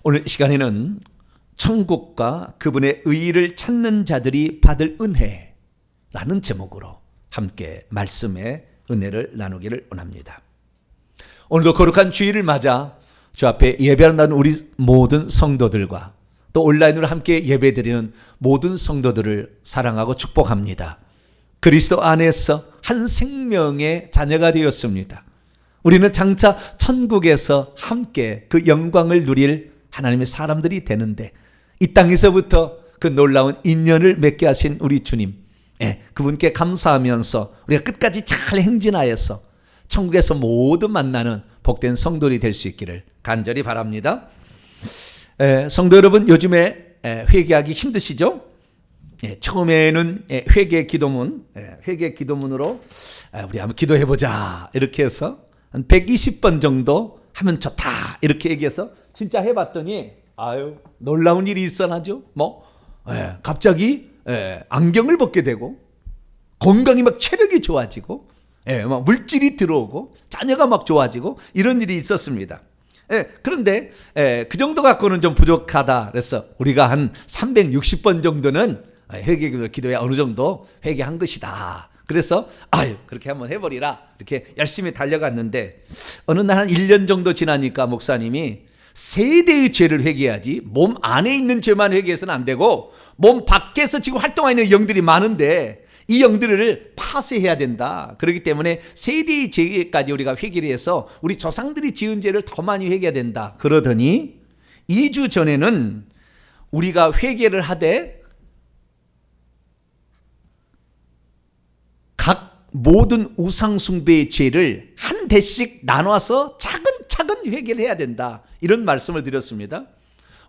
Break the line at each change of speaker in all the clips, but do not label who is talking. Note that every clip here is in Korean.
오늘 시간에는 천국과 그분의 의의를 찾는 자들이 받을 은혜라는 제목으로 함께 말씀의 은혜를 나누기를 원합니다. 오늘도 거룩한 주일을 맞아 주 앞에 예배한다는 우리 모든 성도들과 또 온라인으로 함께 예배드리는 모든 성도들을 사랑하고 축복합니다. 그리스도 안에서 한 생명의 자녀가 되었습니다. 우리는 장차 천국에서 함께 그 영광을 누릴 하나님의 사람들이 되는데 이 땅에서부터 그 놀라운 인연을 맺게 하신 우리 주님, 그분께 감사하면서 우리가 끝까지 잘 행진하여서 천국에서 모두 만나는 복된 성도들이 될 수 있기를 간절히 바랍니다. 성도 여러분, 요즘에 회개하기 힘드시죠? 처음에는 회개 기도문으로 우리 한번 기도해보자 이렇게 해서 한 120번 정도 하면 좋다 이렇게 얘기해서 진짜 해봤더니 놀라운 일이 일어나죠. 갑자기 안경을 벗게 되고 건강이 막 체력이 좋아지고 막 물질이 들어오고 자녀가 막 좋아지고 이런 일이 있었습니다. 그런데 그 정도 갖고는 좀 부족하다. 그래서 우리가 한 360번 정도는 회개 기도에 어느 정도 회개한 것이다. 그래서 그렇게 한번 해버리라 이렇게 열심히 달려갔는데 어느 날 한 1년 정도 지나니까 목사님이 세대의 죄를 회개해야지 몸 안에 있는 죄만 회개해서는 안 되고 몸 밖에서 지금 활동하고 있는 영들이 많은데 이 영들을 파쇄해야 된다. 그렇기 때문에 세대의 죄까지 우리가 회개를 해서 우리 조상들이 지은 죄를 더 많이 회개해야 된다. 그러더니 2주 전에는 우리가 회개를 하되 각 모든 우상숭배의 죄를 한 대씩 나눠서 차근차근 회개를 해야 된다. 이런 말씀을 드렸습니다.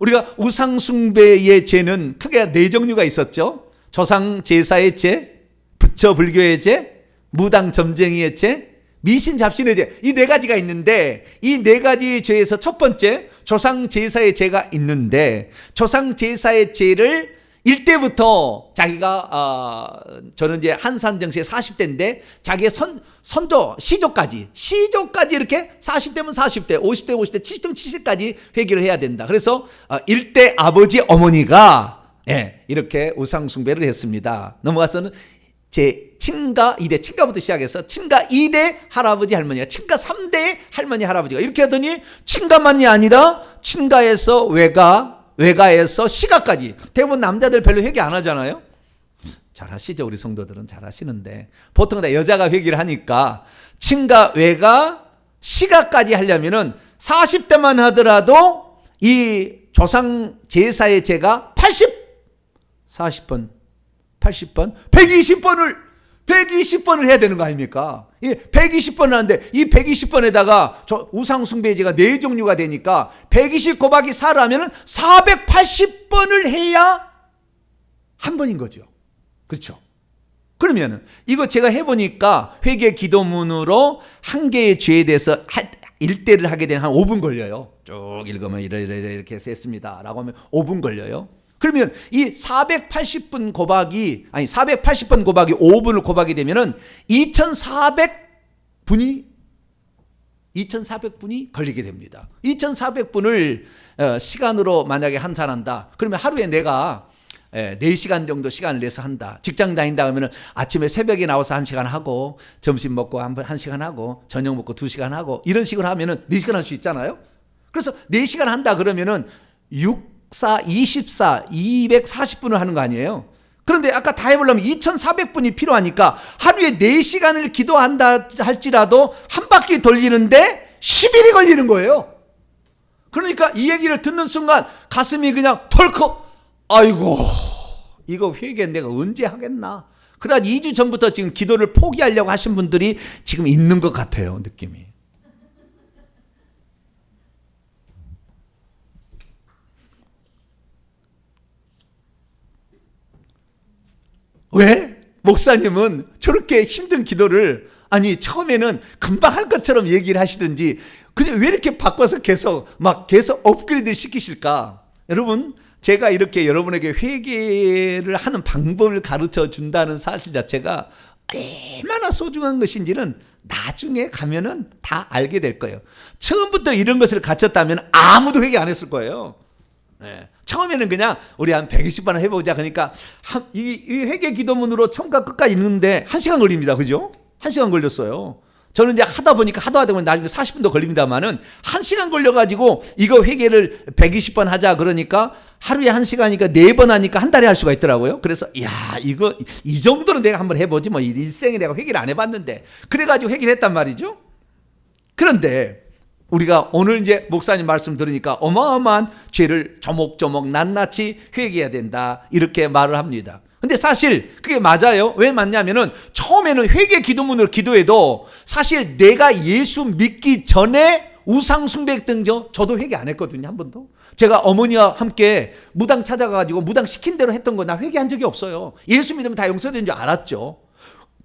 우리가 우상숭배의 죄는 크게 4종류가 있었죠. 조상제사의 죄, 부처불교의 죄, 무당점쟁이의 죄, 미신잡신의 죄, 이 4가지가 있는데 이 4가지 죄에서 첫 번째 조상제사의 죄가 있는데 조상제사의 죄를 1대부터 자기가 저는 이제 한산정시에 40대인데 자기의 선조 시조까지 이렇게 40대면 40대 50대 50대 70대면 70까지 회개를 해야 된다. 그래서 1대 아버지 어머니가 이렇게 우상숭배를 했습니다. 넘어가서는 제 친가 2대 친가부터 시작해서 친가 2대 할아버지 할머니가 친가 3대 할머니 할아버지가 이렇게 하더니 친가만이 아니라 친가에서 외가에서 시가까지. 대부분 남자들 별로 회개 안 하잖아요. 잘 하시죠. 우리 성도들은 잘 하시는데 보통 다 여자가 회개를 하니까 친가 외가 시가까지 하려면은 40대만 하더라도 이 조상 제사의 죄가 40번 80번 120번을 해야 되는 거 아닙니까? 120번을 하는데 이 120번에다가 우상숭배죄가 4종류가 되니까 120 곱하기 4를 하면 480번을 해야 한 번인 거죠. 그렇죠? 그러면 이거 제가 해보니까 회개 기도문으로 한 개의 죄에 대해서 1대를 하게 되면 한 5분 걸려요. 쭉 읽으면 이렇게 해서 했습니다 라고 하면 5분 걸려요. 그러면 이 480번 곱하기 5분을 곱하게 되면은 2400분이 걸리게 됩니다. 2400분을 시간으로 만약에 환산한다. 그러면 하루에 내가 4시간 정도 시간을 내서 한다. 직장 다닌다 하면은 아침에 새벽에 나와서 1시간 하고 점심 먹고 1시간 하고 저녁 먹고 2시간 하고 이런 식으로 하면은 4시간 할 수 있잖아요. 그래서 4시간 한다 그러면은 240분을 하는 거 아니에요? 그런데 아까 다 해보려면 2400분이 필요하니까 하루에 4시간을 기도한다 할지라도 한 바퀴 돌리는데 10일이 걸리는 거예요. 그러니까 이 얘기를 듣는 순간 가슴이 그냥 덜컥 이거 회개 내가 언제 하겠나. 그러다 2주 전부터 지금 기도를 포기하려고 하신 분들이 지금 있는 것 같아요. 느낌이. 왜? 목사님은 저렇게 힘든 기도를 처음에는 금방 할 것처럼 얘기를 하시든지 그냥 왜 이렇게 바꿔서 계속 업그레이드를 시키실까? 여러분, 제가 이렇게 여러분에게 회개를 하는 방법을 가르쳐 준다는 사실 자체가 얼마나 소중한 것인지는 나중에 가면은 다 알게 될 거예요. 처음부터 이런 것을 가르쳤다면 아무도 회개 안 했을 거예요. 처음에는 그냥 우리 한 120번 해보자. 그러니까 이 회개 기도문으로 처음과 끝까지 읽는데 1시간 걸립니다. 그죠? 1시간 걸렸어요. 저는 이제 하다 보니까 나중에 40분도 걸립니다만은 1시간 걸려가지고 이거 회개를 120번 하자 그러니까 하루에 1시간이니까 4번 하니까 한 달에 할 수가 있더라고요. 그래서 이거 이 정도는 내가 한번 해보지 뭐 일생에 내가 회개를 안 해봤는데 그래가지고 회개를 했단 말이죠. 그런데 우리가 오늘 이제 목사님 말씀 들으니까 어마어마한 죄를 조목조목 낱낱이 회개해야 된다 이렇게 말을 합니다. 근데 사실 그게 맞아요. 왜 맞냐면은 처음에는 회개 기도문을 기도해도 사실 내가 예수 믿기 전에 우상 숭배했던 저도 회개 안 했거든요. 한 번도. 제가 어머니와 함께 무당 찾아가가지고 무당 시킨 대로 했던 거 나 회개한 적이 없어요. 예수 믿으면 다 용서되는 줄 알았죠.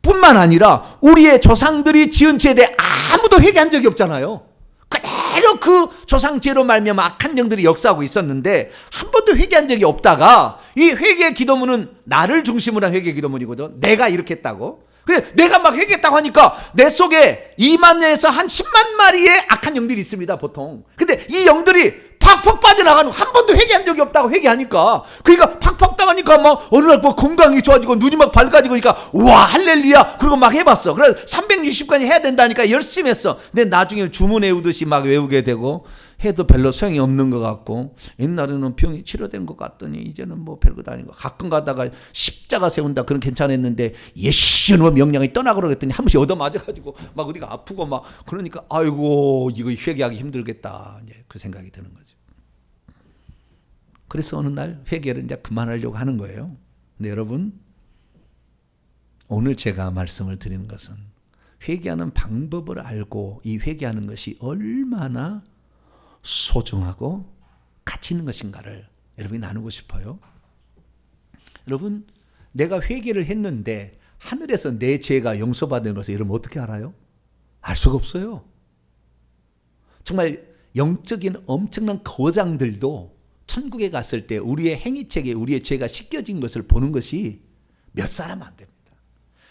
뿐만 아니라 우리의 조상들이 지은 죄에 대해 아무도 회개한 적이 없잖아요. 그대로 그 조상죄로 말미암아 악한 영들이 역사하고 있었는데 한 번도 회개한 적이 없다가 이 회개 기도문은 나를 중심으로 한 회개 기도문이거든. 내가 이렇게 했다고. 그래 내가 막 회개했다고 하니까 내 속에 2만에서 한 10만 마리의 악한 영들이 있습니다 보통. 근데 이 영들이 팍팍 빠져나가는 한 번도 회개한 적이 없다고 회개하니까 그러니까 팍팍 나가니까 막 어느 날 뭐 건강이 좋아지고 눈이 막 밝아지고 그러니까 와 할렐루야 그리고 막 해봤어. 그래서 360까지 해야 된다니까 열심히 했어. 근데 나중에는 주문 외우듯이 막 외우게 되고 해도 별로 소용이 없는 것 같고 옛날에는 병이 치료된 것 같더니 이제는 뭐 별것 아닌 거 가끔 가다가 십자가 세운다 그런 괜찮았는데 예수님의 명령이 떠나 그러겠더니 한 번씩 얻어맞아가지고 막 어디가 아프고 막 그러니까 아이고 이거 회개하기 힘들겠다 이제 그 생각이 드는 거죠. 그래서 어느 날 회개를 이제 그만하려고 하는 거예요. 근데 여러분 오늘 제가 말씀을 드리는 것은 회개하는 방법을 알고 이 회개하는 것이 얼마나 소중하고 가치 있는 것인가를 여러분이 나누고 싶어요. 여러분 내가 회개를 했는데 하늘에서 내 죄가 용서받는 것을 여러분 어떻게 알아요? 알 수가 없어요. 정말 영적인 엄청난 거장들도 천국에 갔을 때 우리의 행위책에 우리의 죄가 씻겨진 것을 보는 것이 몇 사람 안 됩니다.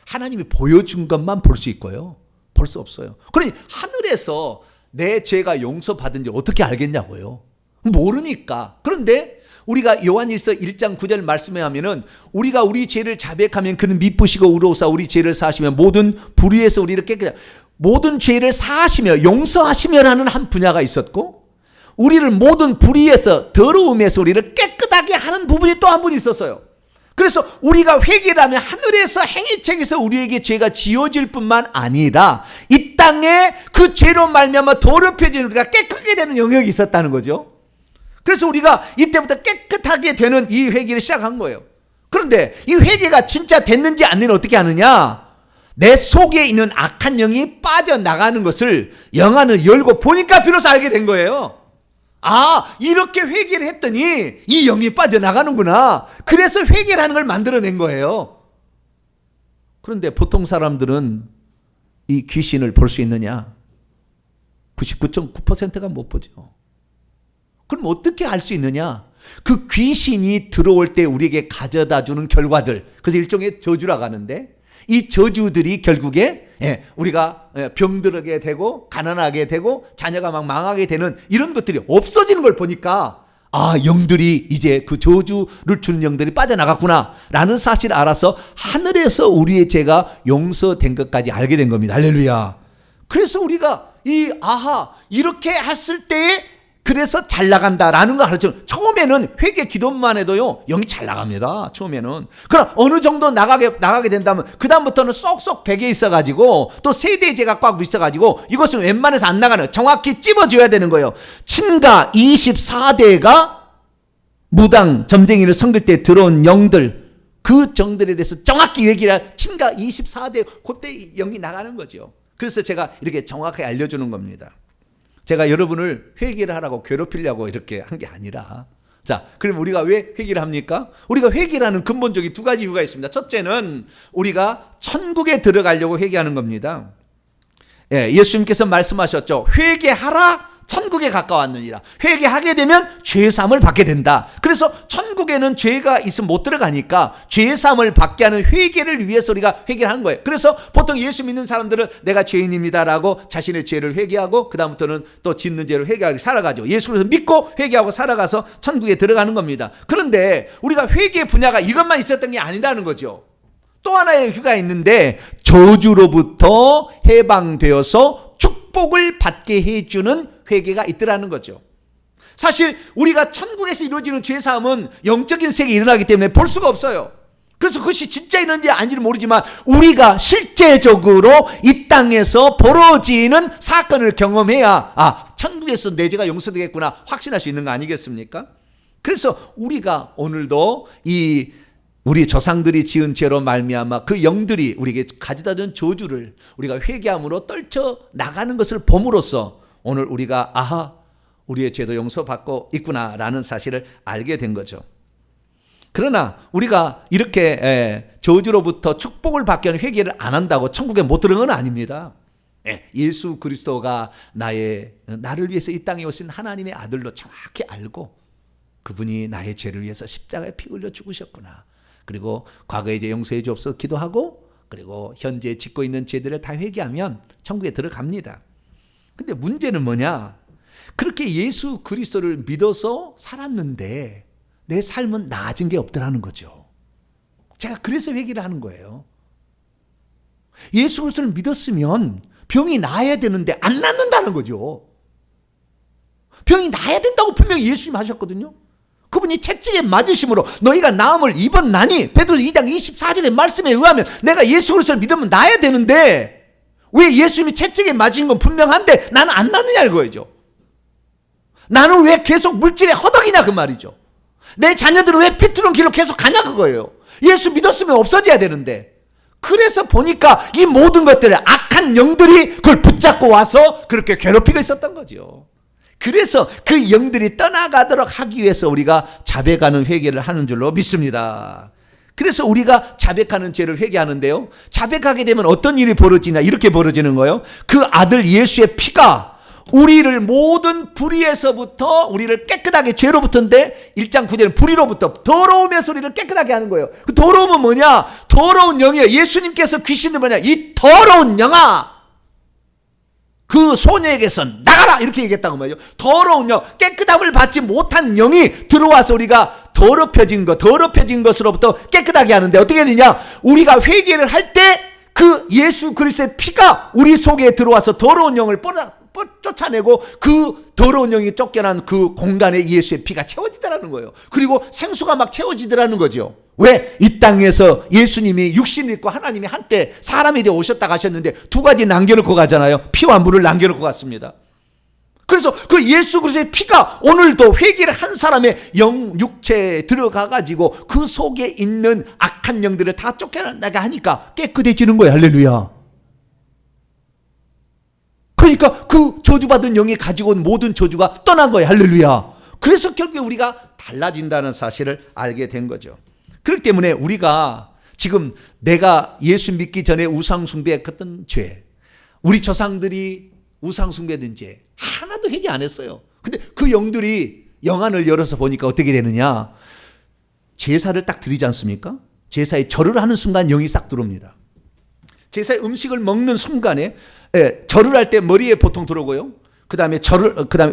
하나님이 보여준 것만 볼 수 있고요. 볼 수 없어요. 그러니 하늘에서 내 죄가 용서받은지 어떻게 알겠냐고요. 모르니까. 그런데 우리가 요한일서 1장 9절 말씀에 하면은 우리가 우리 죄를 자백하면 그는 미쁘시고 의로우사 우리 죄를 사하시며 모든 불의에서 우리를 깨끗하게 모든 죄를 사하시며 용서하시며라는 한 분야가 있었고 우리를 모든 불의에서 더러움에서 우리를 깨끗하게 하는 부분이 또 한 분이 있었어요. 그래서 우리가 회개를 하면 하늘에서 행위책에서 우리에게 죄가 지워질 뿐만 아니라 이 땅에 그 죄로 말미암아 더럽혀진 우리가 깨끗하게 되는 영역이 있었다는 거죠. 그래서 우리가 이때부터 깨끗하게 되는 이 회개를 시작한 거예요. 그런데 이 회개가 진짜 됐는지 안 됐는지 어떻게 아느냐? 내 속에 있는 악한 영이 빠져나가는 것을 영안을 열고 보니까 비로소 알게 된 거예요. 아, 이렇게 회개를 했더니 이 영이 빠져나가는구나. 그래서 회개라는 걸 만들어낸 거예요. 그런데 보통 사람들은 이 귀신을 볼 수 있느냐? 99.9%가 못 보죠. 그럼 어떻게 알 수 있느냐? 그 귀신이 들어올 때 우리에게 가져다 주는 결과들. 그래서 일종의 저주라고 하는데 이 저주들이 결국에 우리가 병들게 되고 가난하게 되고 자녀가 막 망하게 되는 이런 것들이 없어지는 걸 보니까 아, 영들이 이제 그 저주를 주는 영들이 빠져나갔구나 라는 사실을 알아서 하늘에서 우리의 죄가 용서된 것까지 알게 된 겁니다. 할렐루야. 그래서 우리가 이렇게 했을 때에 그래서 잘 나간다라는 걸 가르쳐. 처음에는 회개 기도만 해도요 영이 잘 나갑니다. 처음에는. 그럼 어느 정도 나가게 된다면 그 다음부터는 쏙쏙 배겨 있어가지고 또 세대제가 꽉 있어가지고 이것은 웬만해서 안 나가는 정확히 찝어줘야 되는 거예요. 친가 24대가 무당 점쟁이를 섬길 때 들어온 영들 그 정들에 대해서 정확히 얘기를 친가 24대 그때 영이 나가는 거죠. 그래서 제가 이렇게 정확하게 알려주는 겁니다. 제가 여러분을 회개를 하라고 괴롭히려고 이렇게 한 게 아니라 자, 그럼 우리가 왜 회개를 합니까? 우리가 회개를 하는 근본적인 두 가지 이유가 있습니다. 첫째는 우리가 천국에 들어가려고 회개하는 겁니다. 예수님께서 말씀하셨죠. 회개하라 천국에 가까웠느니라. 회개하게 되면 죄사함을 받게 된다. 그래서 천국에는 죄가 있으면 못 들어가니까 죄사함을 받게 하는 회개를 위해서 우리가 회개를 하는 거예요. 그래서 보통 예수 믿는 사람들은 내가 죄인입니다라고 자신의 죄를 회개하고 그 다음부터는 또 짓는 죄를 회개하고 살아가죠. 예수를 믿고 회개하고 살아가서 천국에 들어가는 겁니다. 그런데 우리가 회개 분야가 이것만 있었던 게 아니라는 거죠. 또 하나의 휴가 있는데 저주로부터 해방되어서 축복을 받게 해주는 회개가 있더라는 거죠. 사실 우리가 천국에서 이루어지는 죄사함은 영적인 세계에 일어나기 때문에 볼 수가 없어요. 그래서 그것이 진짜 있는지 아닌지는 모르지만 우리가 실제적으로 이 땅에서 벌어지는 사건을 경험해야 천국에서 내 죄가 용서되겠구나 확신할 수 있는 거 아니겠습니까? 그래서 우리가 오늘도 우리 조상들이 지은 죄로 말미암아 그 영들이 우리에게 가져다 준 저주를 우리가 회개함으로 떨쳐 나가는 것을 봄으로써 오늘 우리가 우리의 죄도 용서받고 있구나라는 사실을 알게 된 거죠. 그러나 우리가 이렇게 저주로부터 축복을 받게 하는 회개를 안 한다고 천국에 못 들어가는 건 아닙니다. 예수 그리스도가 나를 위해서 이 땅에 오신 하나님의 아들로 정확히 알고 그분이 나의 죄를 위해서 십자가에 피 흘려 죽으셨구나. 그리고 과거의 죄 용서해 주옵소서 기도하고 그리고 현재 짓고 있는 죄들을 다 회개하면 천국에 들어갑니다. 근데 문제는 뭐냐? 그렇게 예수 그리스도를 믿어서 살았는데 내 삶은 나아진 게 없더라는 거죠. 제가 그래서 회개를 하는 거예요. 예수 그리스도를 믿었으면 병이 나아야 되는데 안 낫는다는 거죠. 병이 나아야 된다고 분명히 예수님 하셨거든요. 그분이 채찍에 맞으심으로 너희가 나음을 입었나니 베드로 2장 24절의 말씀에 의하면 내가 예수 그리스도를 믿으면 나아야 되는데 왜 예수님이 채찍에 맞은 건 분명한데 나는 안 낫느냐 이거죠. 나는 왜 계속 물질에 허덕이냐 그 말이죠. 내 자녀들은 왜 피투는 길로 계속 가냐 그거예요. 예수 믿었으면 없어져야 되는데 그래서 보니까 이 모든 것들을 악한 영들이 그걸 붙잡고 와서 그렇게 괴롭히고 있었던 거죠. 그래서 그 영들이 떠나가도록 하기 위해서 우리가 자백하는 회개를 하는 줄로 믿습니다. 그래서 우리가 자백하는 죄를 회개하는데요. 자백하게 되면 어떤 일이 벌어지냐 이렇게 벌어지는 거예요. 그 아들 예수의 피가 우리를 모든 불의에서부터 우리를 깨끗하게 죄로부터인데 1장 9절은 불의로부터 더러움에서 우리를 깨끗하게 하는 거예요. 그 더러움은 뭐냐? 더러운 영이에요. 예수님께서 귀신들 뭐냐? 이 더러운 영아 그 소녀에게서 나가라 이렇게 얘기했다고 말이죠. 더러운 영, 깨끗함을 받지 못한 영이 들어와서 우리가 더럽혀진 것으로부터 깨끗하게 하는데 어떻게 되냐? 우리가 회개를 할 때 그 예수 그리스도의 피가 우리 속에 들어와서 더러운 영을 쫓아내고 그 더러운 영이 쫓겨난 그 공간에 예수의 피가 채워지더라는 거예요. 그리고 생수가 막 채워지더라는 거죠. 왜? 이 땅에서 예수님이 육신을 입고 하나님이 한때 사람이 되어 오셨다 가셨는데 두 가지 남겨놓고 가잖아요. 피와 물을 남겨놓고 갔습니다. 그래서 그 예수 그리스도의 피가 오늘도 회개를 한 사람의 육체에 들어가가지고 그 속에 있는 악한 영들을 다 쫓겨나게 하니까 깨끗해지는 거예요. 할렐루야. 그러니까 그 저주받은 영이 가지고 온 모든 저주가 떠난 거예요. 할렐루야. 그래서 결국에 우리가 달라진다는 사실을 알게 된 거죠. 그렇기 때문에 우리가 지금 내가 예수 믿기 전에 우상숭배했던 죄, 우리 조상들이 우상숭배했던 죄 하나도 회개 안 했어요. 근데 그 영들이 영안을 열어서 보니까 어떻게 되느냐? 제사를 딱 드리지 않습니까? 제사에 절을 하는 순간 영이 싹 들어옵니다. 제사의 음식을 먹는 순간에 절을 할 때 머리에 보통 들어오고요. 그다음에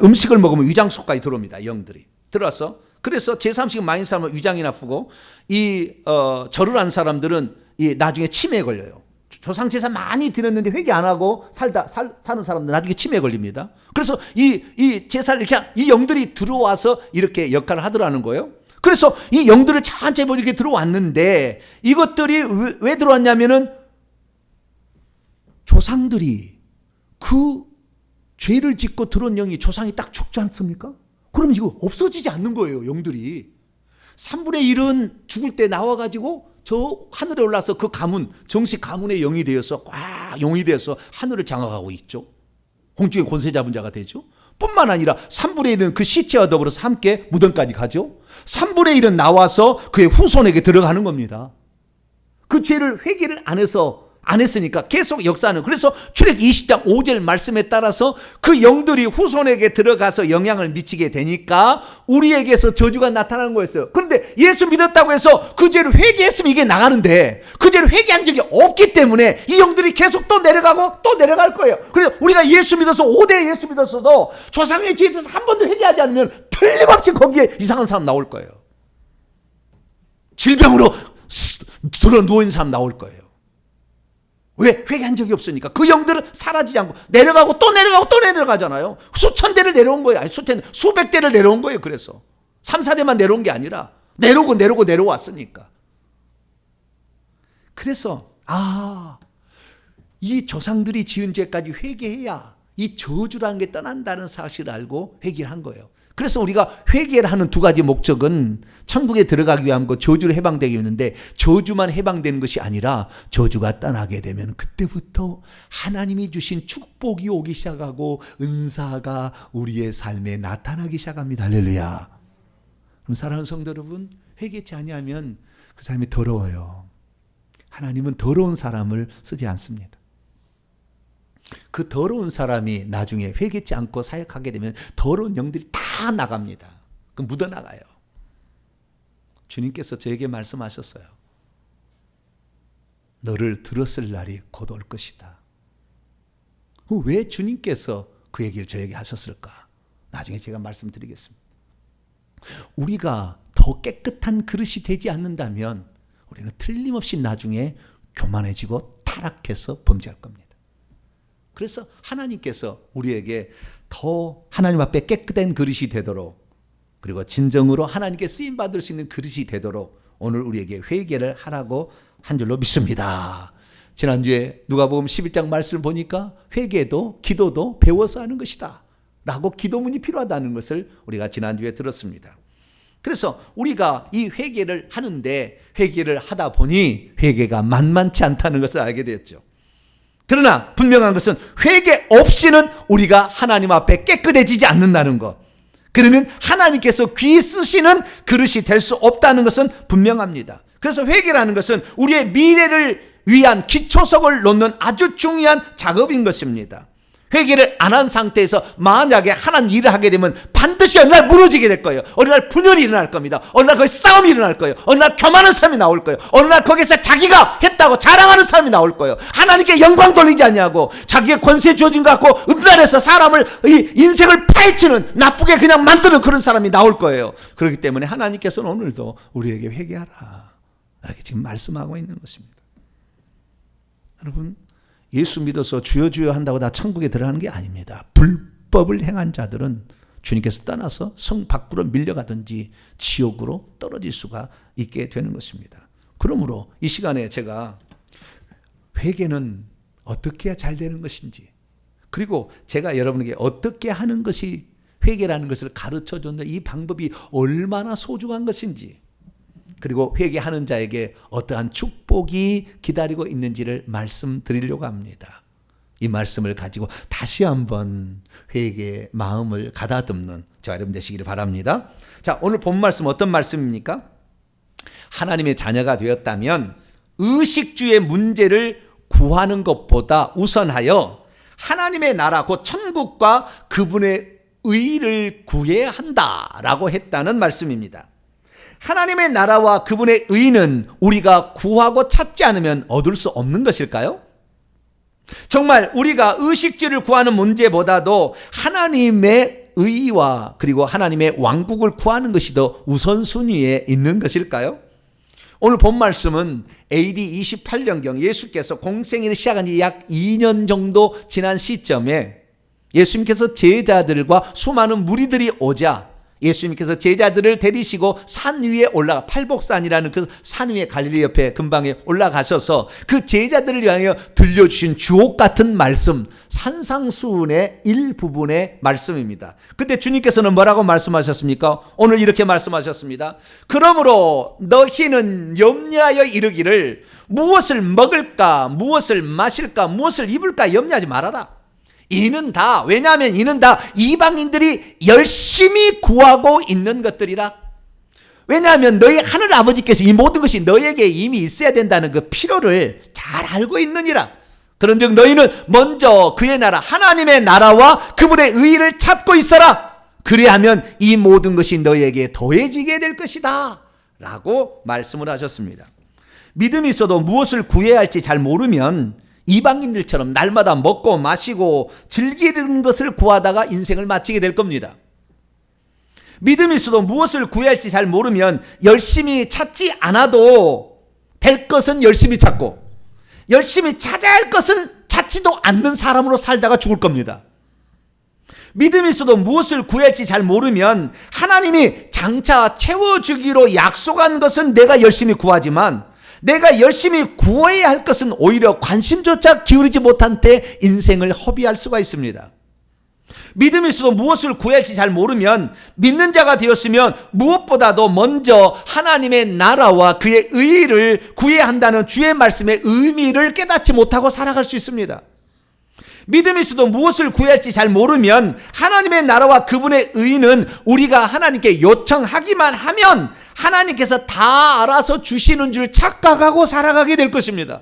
음식을 먹으면 위장 속까지 들어옵니다. 영들이 들어와서 그래서 제사 음식을 많이 사면 위장이 나쁘고 절을 한 사람들은 나중에 치매에 걸려요. 조상 제사 많이 드렸는데 회개 안 하고 사는 사람들 나중에 치매에 걸립니다. 그래서 이 제사를 이렇게 이 영들이 들어와서 이렇게 역할을 하더라는 거예요. 그래서 이 영들을 천천히 이렇게 들어왔는데 이것들이 왜 들어왔냐면은 조상들이 그 죄를 짓고 들어온 영이 조상이 딱 죽지 않습니까? 그럼 이거 없어지지 않는 거예요. 영들이 3분의 1은 죽을 때 나와가지고 저 하늘에 올라서 그 가문 정식 가문의 영이 되어서 용이 되어서 하늘을 장악하고 있죠. 홍중의 권세 잡은 자가 되죠. 뿐만 아니라 3분의 1은 그 시체와 더불어서 함께 무덤까지 가죠. 3분의 1은 나와서 그의 후손에게 들어가는 겁니다. 그 죄를 회개를 안 해서 안 했으니까 계속 역사하는. 그래서 출애굽 20장 5절 말씀에 따라서 그 영들이 후손에게 들어가서 영향을 미치게 되니까 우리에게서 저주가 나타나는 거였어요. 그런데 예수 믿었다고 해서 그 죄를 회개했으면 이게 나가는데 그 죄를 회개한 적이 없기 때문에 이 영들이 계속 또 내려가고 또 내려갈 거예요. 그래서 우리가 예수 믿어서 5대 예수 믿었어도 조상의 죄에 대해서 한 번도 회개하지 않으면 틀림없이 거기에 이상한 사람 나올 거예요. 질병으로 들어 누워있는 사람 나올 거예요. 왜? 회개한 적이 없으니까. 그 영들은 사라지지 않고 내려가고 또 내려가고 또 내려가잖아요. 수천 대를 내려온 거예요. 아니 수백 대를 내려온 거예요. 그래서 3, 4대만 내려온 게 아니라 내려오고 내려왔으니까. 그래서 이 조상들이 지은 죄까지 회개해야 이 저주라는 게 떠난다는 사실을 알고 회개를 한 거예요. 그래서 우리가 회개를 하는 두 가지 목적은 천국에 들어가기 위한 거, 저주를 해방되기 위한데, 저주만 해방되는 것이 아니라 저주가 떠나게 되면 그때부터 하나님이 주신 축복이 오기 시작하고 은사가 우리의 삶에 나타나기 시작합니다. 할렐루야. 그럼 사랑하는 성도 여러분, 회개치 아니하면 그 사람이 더러워요. 하나님은 더러운 사람을 쓰지 않습니다. 그 더러운 사람이 나중에 회개치 않고 사역하게 되면 더러운 영들이 다 나갑니다. 그 묻어나가요. 주님께서 저에게 말씀하셨어요. 너를 들었을 날이 곧 올 것이다. 왜 주님께서 그 얘기를 저에게 하셨을까? 나중에 제가 말씀드리겠습니다. 우리가 더 깨끗한 그릇이 되지 않는다면 우리는 틀림없이 나중에 교만해지고 타락해서 범죄할 겁니다. 그래서 하나님께서 우리에게 더 하나님 앞에 깨끗한 그릇이 되도록, 그리고 진정으로 하나님께 쓰임받을 수 있는 그릇이 되도록 오늘 우리에게 회개를 하라고 한 줄로 믿습니다. 지난주에 누가복음 11장 말씀을 보니까 회개도 기도도 배워서 하는 것이다 라고 기도문이 필요하다는 것을 우리가 지난주에 들었습니다. 그래서 우리가 이 회개를 하는데 회개를 하다 보니 회개가 만만치 않다는 것을 알게 되었죠. 그러나 분명한 것은 회개 없이는 우리가 하나님 앞에 깨끗해지지 않는다는 것. 그러면 하나님께서 귀 쓰시는 그릇이 될 수 없다는 것은 분명합니다. 그래서 회개라는 것은 우리의 미래를 위한 기초석을 놓는 아주 중요한 작업인 것입니다. 회개를 안 한 상태에서 만약에 하나님 일을 하게 되면 반드시 어느 날 무너지게 될 거예요. 어느 날 분열이 일어날 겁니다. 어느 날 거기서 싸움이 일어날 거예요. 어느 날 교만한 사람이 나올 거예요. 어느 날 거기서 자기가 했다고 자랑하는 사람이 나올 거예요. 하나님께 영광 돌리지 않냐고 자기의 권세 주어진 것 같고 음란해서 사람을 인생을 파헤치는 나쁘게 그냥 만드는 그런 사람이 나올 거예요. 그렇기 때문에 하나님께서는 오늘도 우리에게 회개하라 이렇게 지금 말씀하고 있는 것입니다. 여러분, 예수 믿어서 주여 주여 한다고 다 천국에 들어가는 게 아닙니다. 불법을 행한 자들은 주님께서 떠나서 성 밖으로 밀려가든지 지옥으로 떨어질 수가 있게 되는 것입니다. 그러므로 이 시간에 제가 회개는 어떻게 해야 잘 되는 것인지, 그리고 제가 여러분에게 어떻게 하는 것이 회개라는 것을 가르쳐 줬는데 이 방법이 얼마나 소중한 것인지, 그리고 회개하는 자에게 어떠한 축복이 기다리고 있는지를 말씀드리려고 합니다. 이 말씀을 가지고 다시 한번 회개의 마음을 가다듬는 저와 여러분 되시기를 바랍니다. 자, 오늘 본 말씀 어떤 말씀입니까? 하나님의 자녀가 되었다면 의식주의 문제를 구하는 것보다 우선하여 하나님의 나라 곧 천국과 그분의 의를 구해야 한다라고 했다는 말씀입니다. 하나님의 나라와 그분의 의는 우리가 구하고 찾지 않으면 얻을 수 없는 것일까요? 정말 우리가 의식주를 구하는 문제보다도 하나님의 의와 그리고 하나님의 왕국을 구하는 것이 더 우선순위에 있는 것일까요? 오늘 본 말씀은 AD 28년경 예수께서 공생애를 시작한 지 약 2년 정도 지난 시점에 예수님께서 제자들과 수많은 무리들이 오자 예수님께서 제자들을 데리시고 산 위에 올라가, 팔복산이라는 그 산 위에 갈릴리 옆에 근방에 올라가셔서 그 제자들을 위하여 들려주신 주옥 같은 말씀, 산상수훈의 일부분의 말씀입니다. 그때 주님께서는 뭐라고 말씀하셨습니까? 오늘 이렇게 말씀하셨습니다. 그러므로 너희는 염려하여 이르기를 무엇을 먹을까, 무엇을 마실까, 무엇을 입을까 염려하지 말아라. 이는 다, 왜냐하면 이는 다 이방인들이 열심히 구하고 있는 것들이라. 왜냐하면 너희 하늘 아버지께서 이 모든 것이 너에게 이미 있어야 된다는 그 필요를 잘 알고 있느니라. 그런즉 너희는 먼저 그의 나라 하나님의 나라와 그분의 의를 찾고 있어라. 그리하면 이 모든 것이 너희에게 더해지게 될 것이다 라고 말씀을 하셨습니다. 믿음이 있어도 무엇을 구해야 할지 잘 모르면 이방인들처럼 날마다 먹고 마시고 즐기는 것을 구하다가 인생을 마치게 될 겁니다. 믿음이 있어도 무엇을 구해야 할지 잘 모르면 열심히 찾지 않아도 될 것은 열심히 찾고 열심히 찾아야 할 것은 찾지도 않는 사람으로 살다가 죽을 겁니다. 믿음이 있어도 무엇을 구해야 할지 잘 모르면 하나님이 장차 채워주기로 약속한 것은 내가 열심히 구하지만 내가 열심히 구해야 할 것은 오히려 관심조차 기울이지 못한 채 인생을 허비할 수가 있습니다. 믿음이 있어도 무엇을 구해야 할지 잘 모르면 믿는 자가 되었으면 무엇보다도 먼저 하나님의 나라와 그의 의를 구해야 한다는 주의 말씀의 의미를 깨닫지 못하고 살아갈 수 있습니다. 믿음이 있어도 무엇을 구해야 할지 잘 모르면 하나님의 나라와 그분의 의는 우리가 하나님께 요청하기만 하면 하나님께서 다 알아서 주시는 줄 착각하고 살아가게 될 것입니다.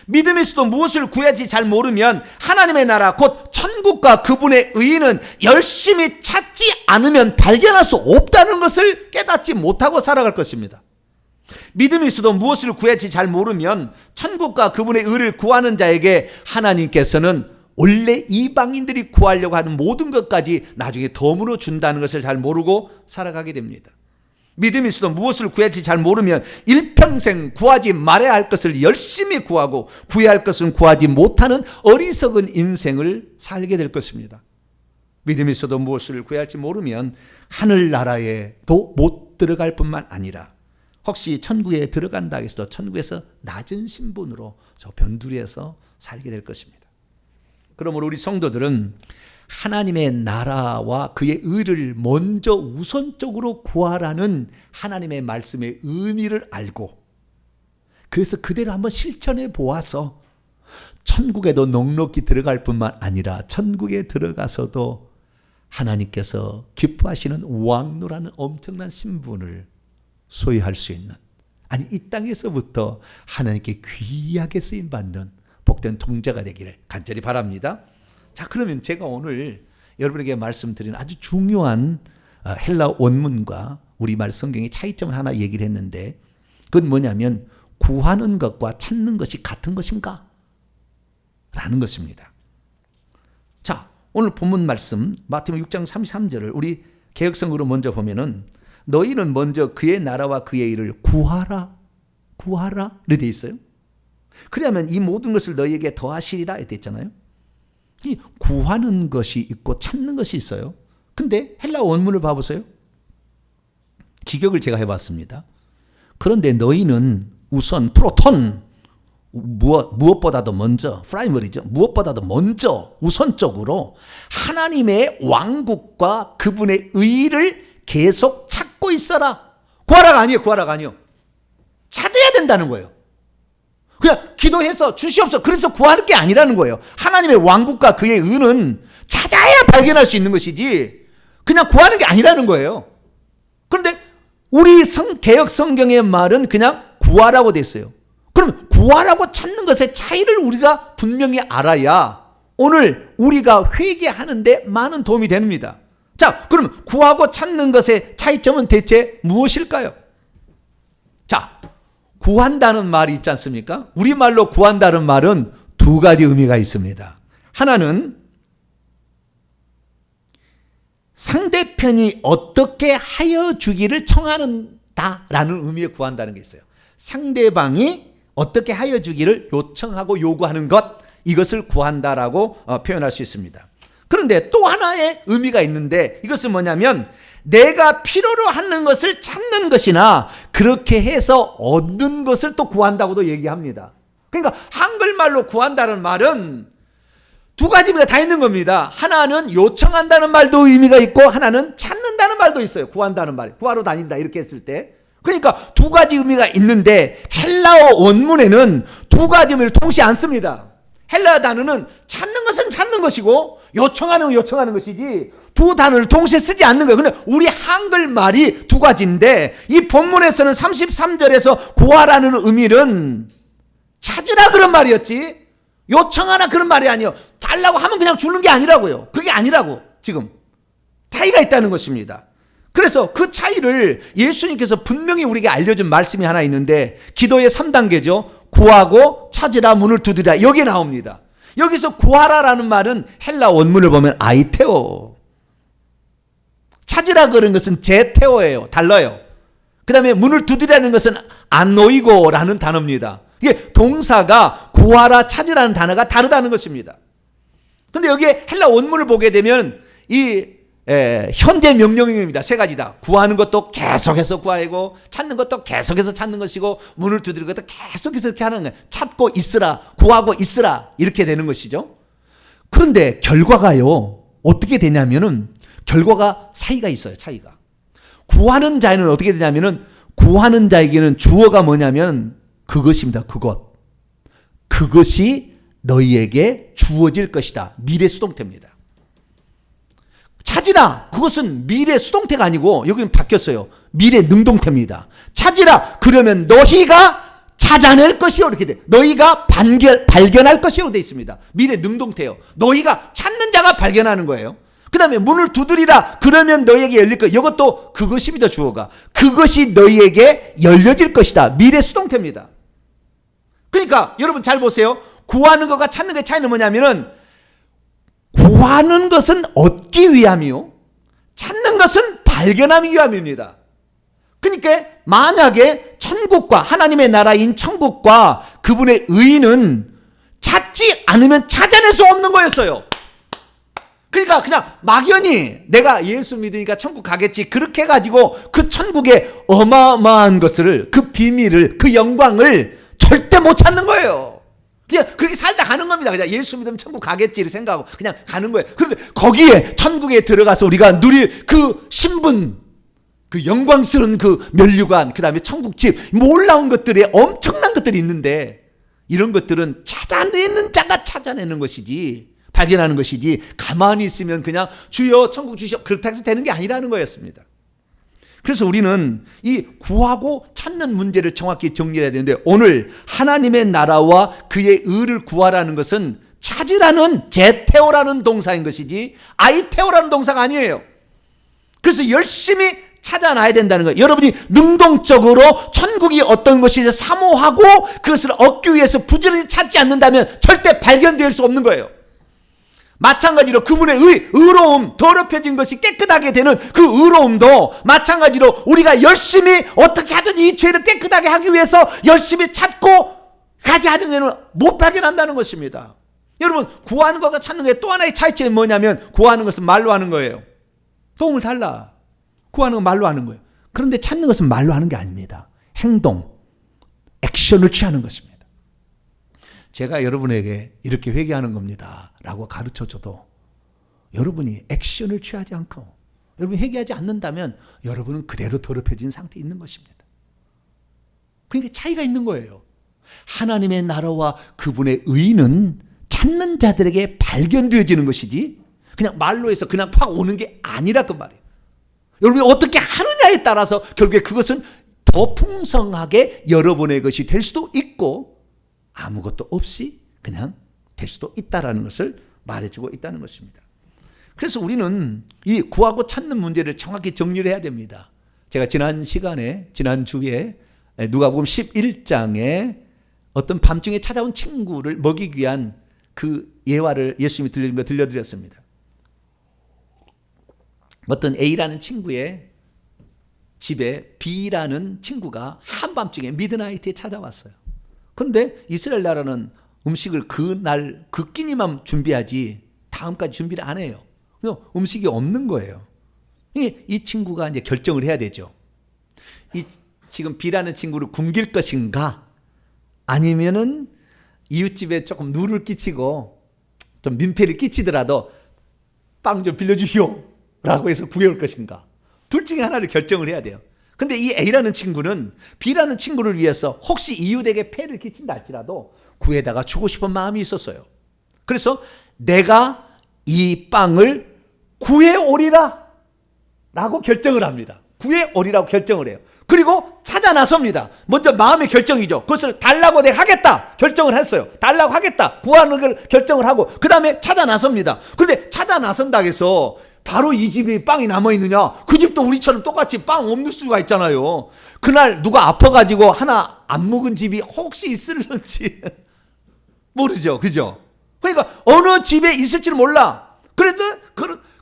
믿음이 있어도 무엇을 구해야 할지 잘 모르면 하나님의 나라 곧 천국과 그분의 의는 열심히 찾지 않으면 발견할 수 없다는 것을 깨닫지 못하고 살아갈 것입니다. 믿음이 있어도 무엇을 구해야 할지 잘 모르면 천국과 그분의 의를 구하는 자에게 하나님께서는 원래 이방인들이 구하려고 하는 모든 것까지 나중에 덤으로 준다는 것을 잘 모르고 살아가게 됩니다. 믿음이 있어도 무엇을 구해야 할지 잘 모르면 일평생 구하지 말아야 할 것을 열심히 구하고 구해야 할 것은 구하지 못하는 어리석은 인생을 살게 될 것입니다. 믿음이 있어도 무엇을 구해야 할지 모르면 하늘나라에도 못 들어갈 뿐만 아니라 혹시 천국에 들어간다 해서도 천국에서 낮은 신분으로 저 변두리에서 살게 될 것입니다. 그러므로 우리 성도들은 하나님의 나라와 그의 의를 먼저 우선적으로 구하라는 하나님의 말씀의 의미를 알고 그래서 그대로 한번 실천해 보아서 천국에도 넉넉히 들어갈 뿐만 아니라 천국에 들어가서도 하나님께서 기뻐하시는 왕노라는 엄청난 신분을 소유할 수 있는, 아니 이 땅에서부터 하나님께 귀하게 쓰임받는 복된 통자가 되기를 간절히 바랍니다. 자, 그러면 제가 오늘 여러분에게 말씀드린 아주 중요한 헬라 원문과 우리말 성경의 차이점을 하나 얘기를 했는데 그건 뭐냐면 구하는 것과 찾는 것이 같은 것인가? 라는 것입니다. 자, 오늘 본문 말씀 마태복음 6장 33절을 우리 개역성으로 먼저 보면은 너희는 먼저 그의 나라와 그의 일을 구하라 이렇게 돼 있어요. 그러면 이 모든 것을 너희에게 더하시리라 이렇게 있잖아요. 이 구하는 것이 있고 찾는 것이 있어요. 근데 헬라 원문을 봐보세요. 직역을 제가 해봤습니다. 그런데 너희는 우선 프로톤 무엇보다도 먼저 프라이머리죠. 무엇보다도 먼저 우선적으로 하나님의 왕국과 그분의 의를 계속 찾고 있어라. 구하라가 아니에요. 찾아야 된다는 거예요. 그냥 기도해서 주시옵소서 그래서 구하는 게 아니라는 거예요. 하나님의 왕국과 그의 의는 찾아야 발견할 수 있는 것이지 그냥 구하는 게 아니라는 거예요. 그런데 우리 개역 성경의 말은 그냥 구하라고 됐어요. 그럼 구하라고 찾는 것의 차이를 우리가 분명히 알아야 오늘 우리가 회개하는데 많은 도움이 됩니다. 자, 그럼 구하고 찾는 것의 차이점은 대체 무엇일까요? 자, 구한다는 말이 있지 않습니까? 우리말로 구한다는 말은 두 가지 의미가 있습니다. 하나는 상대편이 어떻게 하여 주기를 청하는다라는 의미의 구한다는 게 있어요. 상대방이 어떻게 하여 주기를 요청하고 요구하는 것, 이것을 구한다라고 표현할 수 있습니다. 그런데 또 하나의 의미가 있는데 이것은 뭐냐면 내가 필요로 하는 것을 찾는 것이나 그렇게 해서 얻는 것을 또 구한다고도 얘기합니다. 그러니까 한글말로 구한다는 말은 두 가지 의미가 다 있는 겁니다. 하나는 요청한다는 말도 의미가 있고 하나는 찾는다는 말도 있어요. 구한다는 말, 구하러 다닌다 이렇게 했을 때. 그러니까 두 가지 의미가 있는데 헬라어 원문에는 두 가지 의미를 동시에 안 씁니다. 헬라 단어는 찾는 것은 찾는 것이고 요청하는 건 요청하는 것이지 두 단어를 동시에 쓰지 않는 거예요. 근데 우리 한글말이 두 가지인데 이 본문에서는 33절에서 구하라는 의미는 찾으라 그런 말이었지 요청하라 그런 말이 아니요. 달라고 하면 그냥 주는 게 아니라고요. 그게 아니라고. 지금 차이가 있다는 것입니다. 그래서 그 차이를 예수님께서 분명히 우리에게 알려준 말씀이 하나 있는데 기도의 3단계죠. 구하고 찾으라 문을 두드리라. 여기에 나옵니다. 여기서 구하라라는 말은 헬라 원문을 보면 아이테오. 찾으라 그런 것은 제테오예요. 달라요. 그 다음에 문을 두드리라는 것은 안노이고라는 단어입니다. 이게 동사가 구하라 찾으라는 단어가 다르다는 것입니다. 근데 여기에 헬라 원문을 보게 되면 이 현재 명령형입니다. 세 가지다. 구하는 것도 계속해서 구하고 찾는 것도 계속해서 찾는 것이고 문을 두드리는 것도 계속해서 이렇게 하는 거예요. 찾고 있으라, 구하고 있으라 이렇게 되는 것이죠. 그런데 결과가요. 어떻게 되냐면은 결과가 차이가 있어요. 차이가. 구하는 자에는 어떻게 되냐면은 구하는 자에게는 주어가 뭐냐면 그것입니다. 그것. 그것이 너희에게 주어질 것이다. 미래 수동태입니다. 찾으라. 그것은 미래 수동태가 아니고 여기는 바뀌었어요. 미래 능동태입니다. 찾으라. 그러면 너희가 찾아낼 것이요. 이렇게 돼. 너희가 발견할 것이요. 돼 있습니다. 미래 능동태요. 너희가 찾는 자가 발견하는 거예요. 그 다음에 문을 두드리라. 그러면 너희에게 열릴 것. 이것도 그것입니다. 주어가. 그것이 너희에게 열려질 것이다. 미래 수동태입니다. 그러니까 여러분 잘 보세요. 구하는 것과 찾는 것의 차이는 뭐냐면은 구하는 것은 얻기 위함이요. 찾는 것은 발견하기 위함입니다. 그러니까 만약에 천국과 하나님의 나라인 천국과 그분의 의는 찾지 않으면 찾아낼 수 없는 거였어요. 그러니까 그냥 막연히 내가 예수 믿으니까 천국 가겠지 그렇게 해가지고 그 천국의 어마어마한 것을 그 비밀을 그 영광을 절대 못 찾는 거예요. 그냥 그렇게 살다 가는 겁니다. 그냥 예수 믿으면 천국 가겠지 이렇게 생각하고 그냥 가는 거예요. 그런데 거기에 천국에 들어가서 우리가 누릴 그 신분, 그 영광스러운 그 면류관, 그 다음에 천국집, 놀라운 것들이 엄청난 것들이 있는데 이런 것들은 찾아내는 자가 찾아내는 것이지 발견하는 것이지 가만히 있으면 그냥 주여 천국 주시오 그렇다 해서 되는 게 아니라는 거였습니다. 그래서 우리는 이 구하고 찾는 문제를 정확히 정리해야 되는데 오늘 하나님의 나라와 그의 의를 구하라는 것은 찾으라는 제테오라는 동사인 것이지 아이테오라는 동사가 아니에요. 그래서 열심히 찾아놔야 된다는 거예요. 여러분이 능동적으로 천국이 어떤 것인지 사모하고 그것을 얻기 위해서 부지런히 찾지 않는다면 절대 발견될 수 없는 거예요. 마찬가지로 그분의 의로움, 더럽혀진 것이 깨끗하게 되는 그 의로움도 마찬가지로 우리가 열심히 어떻게 하든 이 죄를 깨끗하게 하기 위해서 열심히 찾고 가지 않으면 못 발견한다는 것입니다. 여러분 구하는 것과 찾는 것의 또 하나의 차이점이 뭐냐면 구하는 것은 말로 하는 거예요. 도움을 달라. 구하는 건 말로 하는 거예요. 그런데 찾는 것은 말로 하는 게 아닙니다. 행동, 액션을 취하는 것입니다. 제가 여러분에게 이렇게 회개하는 겁니다 라고 가르쳐줘도 여러분이 액션을 취하지 않고 여러분이 회개하지 않는다면 여러분은 그대로 더럽혀진 상태에 있는 것입니다. 그러니까 차이가 있는 거예요. 하나님의 나라와 그분의 의는 찾는 자들에게 발견되어지는 것이지 그냥 말로 해서 그냥 팍 오는 게 아니라 그 말이에요. 여러분이 어떻게 하느냐에 따라서 결국에 그것은 더 풍성하게 여러분의 것이 될 수도 있고 아무것도 없이 그냥 될 수도 있다라는 것을 말해주고 있다는 것입니다. 그래서 우리는 이 구하고 찾는 문제를 정확히 정리를 해야 됩니다. 제가 지난 주에 누가복음 11장에 어떤 밤중에 찾아온 친구를 먹이기 위한 그 예화를 예수님이 들려드렸습니다. 어떤 A라는 친구의 집에 B라는 친구가 한밤중에 미드나이트에 찾아왔어요. 그런데 이스라엘 나라는 음식을 그날 그 끼니만 준비하지 다음까지 준비를 안 해요. 음식이 없는 거예요. 이 친구가 이제 결정을 해야 되죠. 이 지금 B라는 친구를 굶길 것인가 아니면은 이웃집에 조금 누를 끼치고 좀 민폐를 끼치더라도 빵 좀 빌려주시오 라고 해서 구해올 것인가. 둘 중에 하나를 결정을 해야 돼요. 근데 이 A라는 친구는 B라는 친구를 위해서 혹시 이웃에게 폐를 끼친다 할지라도 구해다가 주고 싶은 마음이 있었어요. 그래서 내가 이 빵을 구해오리라 라고 결정을 합니다. 구해오리라고 결정을 해요. 그리고 찾아 나섭니다. 먼저 마음의 결정이죠. 그것을 달라고 내가 하겠다 결정을 했어요. 달라고 하겠다 구하는 걸 결정을 하고 그 다음에 찾아 나섭니다. 그런데 찾아 나선다고 해서 바로 이 집에 빵이 남아있느냐? 그 집도 우리처럼 똑같이 빵 없는 수가 있잖아요. 그날 누가 아파가지고 하나 안 먹은 집이 혹시 있을런지 모르죠. 그죠? 그러니까 어느 집에 있을지를 몰라.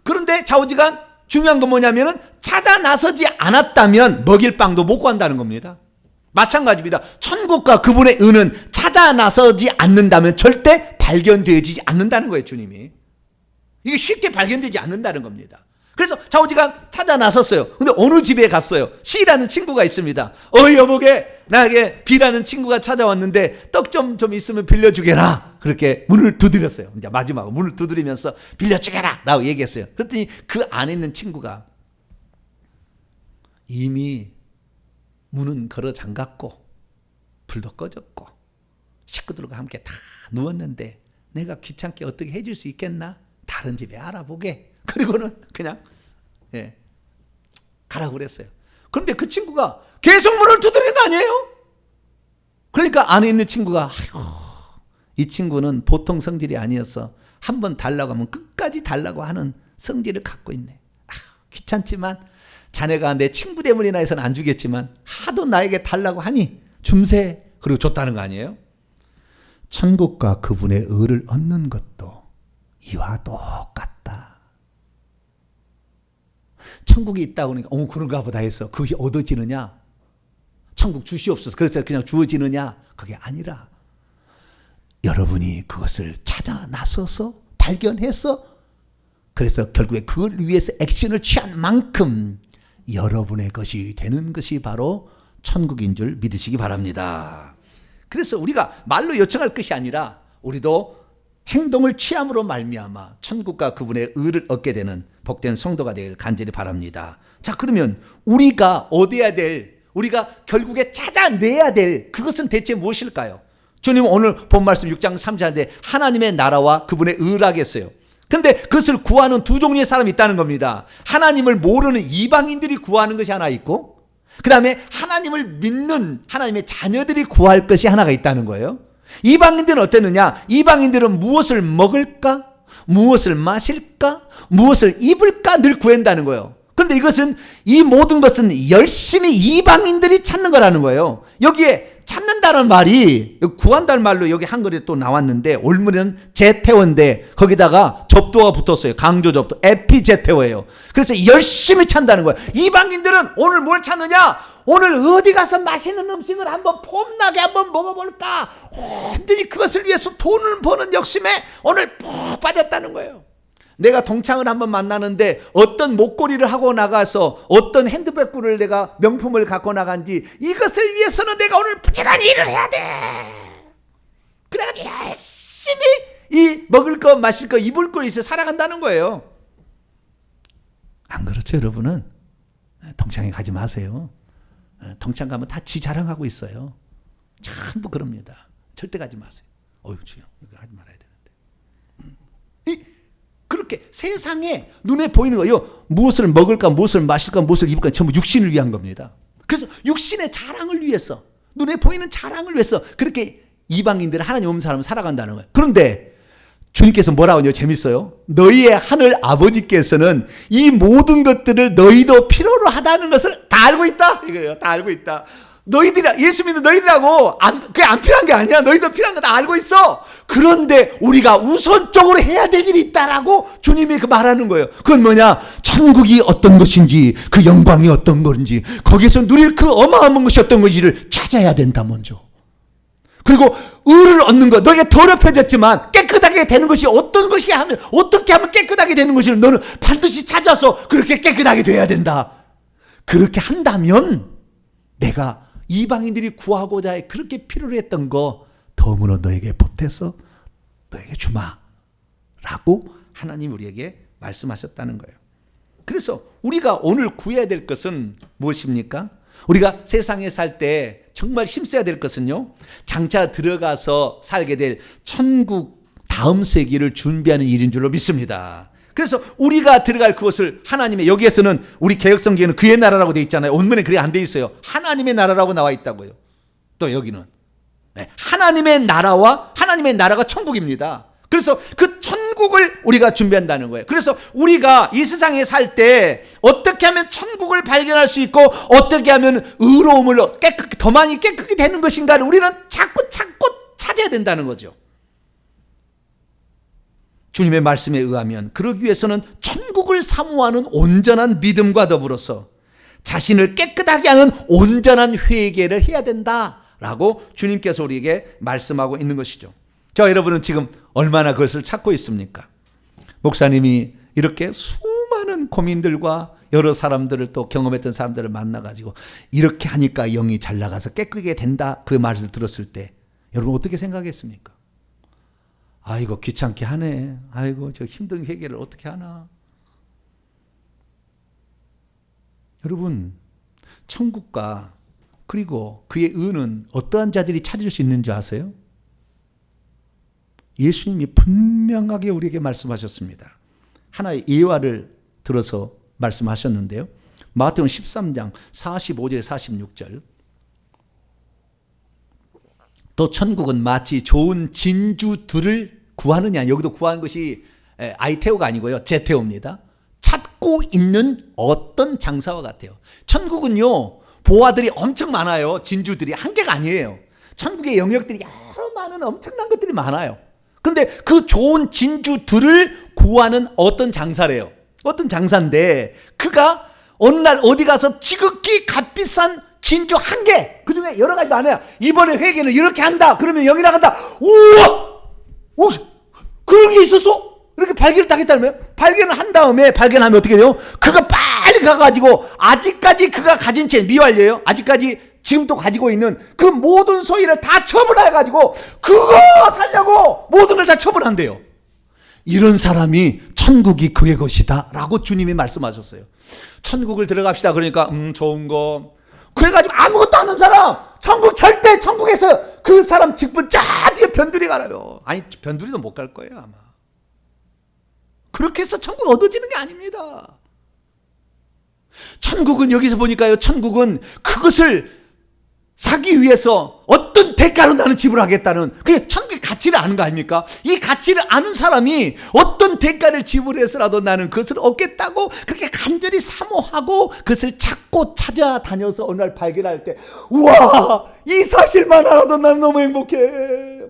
그런데 좌우지간 중요한 건 뭐냐면은 찾아 나서지 않았다면 먹일 빵도 못 구한다는 겁니다. 마찬가지입니다. 천국과 그분의 은은 찾아 나서지 않는다면 절대 발견되지 않는다는 거예요. 주님이. 이게 쉽게 발견되지 않는다는 겁니다. 그래서 좌우지간 찾아 나섰어요. 근데 어느 집에 갔어요. C라는 친구가 있습니다. 여보게 나에게 B라는 친구가 찾아왔는데 떡 좀 있으면 빌려주게라. 그렇게 문을 두드렸어요. 이제 마지막으로 문을 두드리면서 빌려주게라 라고 얘기했어요. 그랬더니 그 안에 있는 친구가 이미 문은 걸어 잠갔고 불도 꺼졌고 식구들과 함께 다 누웠는데 내가 귀찮게 어떻게 해줄 수 있겠나? 다른 집에 알아보게. 그리고는 그냥 가라고 그랬어요. 그런데 그 친구가 계속 문을 두드리는 거 아니에요? 그러니까 안에 있는 친구가 이 친구는 보통 성질이 아니어서 한번 달라고 하면 끝까지 달라고 하는 성질을 갖고 있네. 귀찮지만 자네가 내 친구 때문이나 해서는 안 주겠지만 하도 나에게 달라고 하니 줌세. 그리고 줬다는 거 아니에요? 천국과 그분의 의를 얻는 것도 이와 똑같다. 천국이 있다고 하니까 그런가 보다 해서 그것이 얻어지느냐? 천국 주시옵소서 그래서 그냥 주어지느냐? 그게 아니라 여러분이 그것을 찾아 나서서 발견해서 그래서 결국에 그걸 위해서 액션을 취한 만큼 여러분의 것이 되는 것이 바로 천국인 줄 믿으시기 바랍니다. 그래서 우리가 말로 요청할 것이 아니라 우리도 행동을 취함으로 말미암아 천국과 그분의 의를 얻게 되는 복된 성도가 되길 간절히 바랍니다. 자, 그러면 우리가 얻어야 될, 우리가 결국에 찾아내야 될 그것은 대체 무엇일까요? 주님 오늘 본 말씀 6장 3절인데 하나님의 나라와 그분의 의라겠어요. 그런데 그것을 구하는 두 종류의 사람이 있다는 겁니다. 하나님을 모르는 이방인들이 구하는 것이 하나 있고 그 다음에 하나님을 믿는 하나님의 자녀들이 구할 것이 하나가 있다는 거예요. 이방인들은 어땠느냐? 이방인들은 무엇을 먹을까? 무엇을 마실까? 무엇을 입을까? 늘 구한다는 거예요. 그런데 이것은 이 모든 것은 열심히 이방인들이 찾는 거라는 거예요. 여기에 찾는다는 말이 구한다는 말로 여기 한글에 또 나왔는데 올무는 제테어인데 거기다가 접두어가 붙었어요. 강조 접두 에피제테어예요. 그래서 열심히 찾는다는 거예요. 이방인들은 오늘 뭘 찾느냐? 오늘 어디 가서 맛있는 음식을 한번 폼나게 한번 먹어볼까? 온전히 그것을 위해서 돈을 버는 욕심에 오늘 푹 빠졌다는 거예요. 내가 동창을 한번 만나는데 어떤 목걸이를 하고 나가서 어떤 핸드백구를 내가 명품을 갖고 나간지 이것을 위해서는 내가 오늘 부지런히 일을 해야 돼. 그래가지고 열심히 이 먹을 거 마실 거 입을 거 있어 살아간다는 거예요. 안 그렇죠 여러분은? 동창회 가지 마세요. 동창 가면 다 지 자랑하고 있어요. 전부 그럽니다. 절대 가지 마세요. 주여 이거 하지 말아야 되는데. 그렇게 세상에 눈에 보이는 거예요. 무엇을 먹을까, 무엇을 마실까, 무엇을 입을까 전부 육신을 위한 겁니다. 그래서 육신의 자랑을 위해서 눈에 보이는 자랑을 위해서 그렇게 이방인들은 하나님 없는 사람은 살아간다는 거예요. 그런데 주님께서 뭐라고 하냐고 재밌어요. 너희의 하늘 아버지께서는 이 모든 것들을 너희도 필요로 하다는 것을 다 알고 있다. 이거예요. 다 알고 있다. 너희들이 예수 믿는 너희들하고 그게 안 필요한 게 아니야. 너희도 필요한 거 다 알고 있어. 그런데 우리가 우선적으로 해야 될 일이 있다라고 주님이 그 말하는 거예요. 그건 뭐냐? 천국이 어떤 것인지 그 영광이 어떤 건지 거기에서 누릴 그 어마어마한 것이 어떤 것인지를 찾아야 된다 먼저. 그리고 의를 얻는 것, 너에게 더럽혀졌지만 깨끗하게 되는 것이 어떤 것이 하면 어떻게 하면 깨끗하게 되는 것을 너는 반드시 찾아서 그렇게 깨끗하게 돼야 된다. 그렇게 한다면 내가 이방인들이 구하고자 해 그렇게 필요로 했던 거 덤으로 너에게 보태서 너에게 주마 라고 하나님 우리에게 말씀하셨다는 거예요. 그래서 우리가 오늘 구해야 될 것은 무엇입니까? 우리가 세상에 살 때 정말 힘써야 될 것은요, 장차 들어가서 살게 될 천국 다음 세기를 준비하는 일인 줄로 믿습니다. 그래서 우리가 들어갈 그것을 하나님의, 여기에서는 우리 개혁성경에는 그의 나라라고 되어 있잖아요. 원문에 그래 안 되어 있어요. 하나님의 나라라고 나와 있다고요. 또 여기는 하나님의 나라와, 하나님의 나라가 천국입니다. 그래서 그 천국을 우리가 준비한다는 거예요. 그래서 우리가 이 세상에 살 때 어떻게 하면 천국을 발견할 수 있고 어떻게 하면 의로움을 더 많이 깨끗게 되는 것인가를 우리는 자꾸 찾고 찾아야 된다는 거죠. 주님의 말씀에 의하면 그러기 위해서는 천국을 사모하는 온전한 믿음과 더불어서 자신을 깨끗하게 하는 온전한 회개를 해야 된다라고 주님께서 우리에게 말씀하고 있는 것이죠. 자, 여러분은 지금 얼마나 그것을 찾고 있습니까? 목사님이 이렇게 수많은 고민들과 여러 사람들을 또 경험했던 사람들을 만나가지고 이렇게 하니까 영이 잘 나가서 깨끗하게 된다, 그 말을 들었을 때 여러분 어떻게 생각했습니까? 아이고 귀찮게 하네. 아이고 저 힘든 회개를 어떻게 하나. 여러분, 천국과 그리고 그의 의는 어떠한 자들이 찾을 수 있는 줄 아세요? 예수님이 분명하게 우리에게 말씀하셨습니다. 하나의 예화를 들어서 말씀하셨는데요. 마태복음 13장 45절 46절. 또 천국은 마치 좋은 진주들을 구하느냐, 여기도 구한 것이 아이테오가 아니고요, 제테오입니다. 찾고 있는 어떤 장사와 같아요. 천국은요, 보화들이 엄청 많아요. 진주들이 한 개가 아니에요. 천국의 영역들이 여러 많은 엄청난 것들이 많아요. 근데 그 좋은 진주들을 구하는 어떤 장사래요. 어떤 장사인데 그가 어느 날 어디 가서 지극히 값비싼 진주 한 개, 그 중에 여러 가지도 안 해요. 이번에 회개는 이렇게 한다. 그러면 영이 나간다. 우와! 오, 그런 게 있었어? 이렇게 발견을 딱 했다면, 발견을 한 다음에, 발견하면 어떻게 돼요? 그가 빨리 가가지고 아직까지 그가 가진 채, 미완료예요. 아직까지 지금도 가지고 있는 그 모든 소유를 다 처분해가지고 그거 살려고 모든 걸 다 처분한대요. 이런 사람이 천국이 그의 것이다 라고 주님이 말씀하셨어요. 천국을 들어갑시다 그러니까 좋은 거, 그래가지고 아무것도 안 하는 사람 천국 절대, 천국에서 그 사람 직분 쫙 뒤에 변두리 가요. 아니 변두리도 못 갈 거예요 아마. 그렇게 해서 천국 얻어지는 게 아닙니다. 천국은 여기서 보니까요, 천국은 그것을 사기 위해서 어떤 대가로 나는 지불하겠다는, 그게 천국의 가치를 아는 거 아닙니까? 이 가치를 아는 사람이 어떤 대가를 지불해서라도 나는 그것을 얻겠다고 그렇게 간절히 사모하고 그것을 찾고 찾아다녀서 어느 날 발견할 때, 우와, 이 사실만 알아도 난 너무 행복해.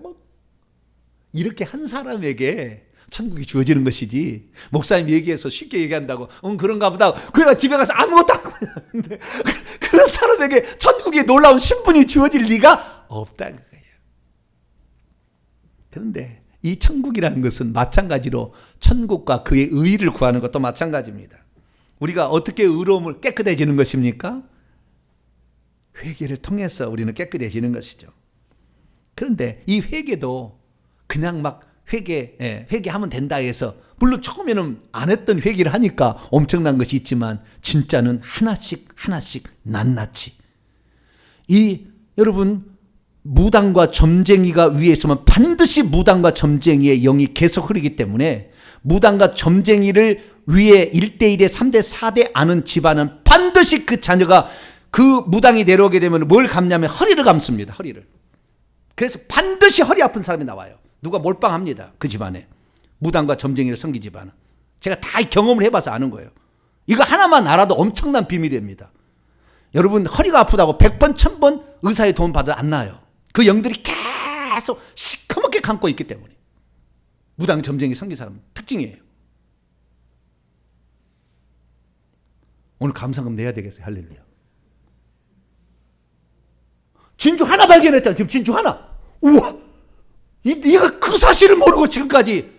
이렇게 한 사람에게 천국이 주어지는 것이지, 목사님 얘기해서 쉽게 얘기한다고 그런가 보다 그래가 집에 가서 아무것도 안 하는데 그런 사람에게 천국의 놀라운 신분이 주어질 리가 없다는 거예요. 그런데 이 천국이라는 것은 마찬가지로 천국과 그의 의를 구하는 것도 마찬가지입니다. 우리가 어떻게 의로움을 깨끗해지는 것입니까? 회개를 통해서 우리는 깨끗해지는 것이죠. 그런데 이 회개도 그냥 막 회개하면 된다 해서, 물론 처음에는 안 했던 회개를 하니까 엄청난 것이 있지만 진짜는 하나씩 낱낱이. 여러분, 무당과 점쟁이가 위에 있으면 반드시 무당과 점쟁이의 영이 계속 흐르기 때문에 무당과 점쟁이를 위에 1대1에 3대 4대 아는 집안은 반드시 그 자녀가 그 무당이 내려오게 되면 뭘 감냐면 허리를 감습니다. 허리를. 그래서 반드시 허리 아픈 사람이 나와요. 누가 몰빵합니다. 그 집안에. 무당과 점쟁이를 섬긴 집안은. 제가 다 경험을 해봐서 아는 거예요. 이거 하나만 알아도 엄청난 비밀입니다. 여러분, 허리가 아프다고 100번, 1000번 의사의 도움 받아도 안 나아요. 그 영들이 계속 시커멓게 감고 있기 때문에. 무당, 점쟁이 섬긴 사람은 특징이에요. 오늘 감사금 내야 되겠어요. 할렐루야. 진주 하나 발견했잖아. 지금 진주 하나. 우와! 네가 그 사실을 모르고 지금까지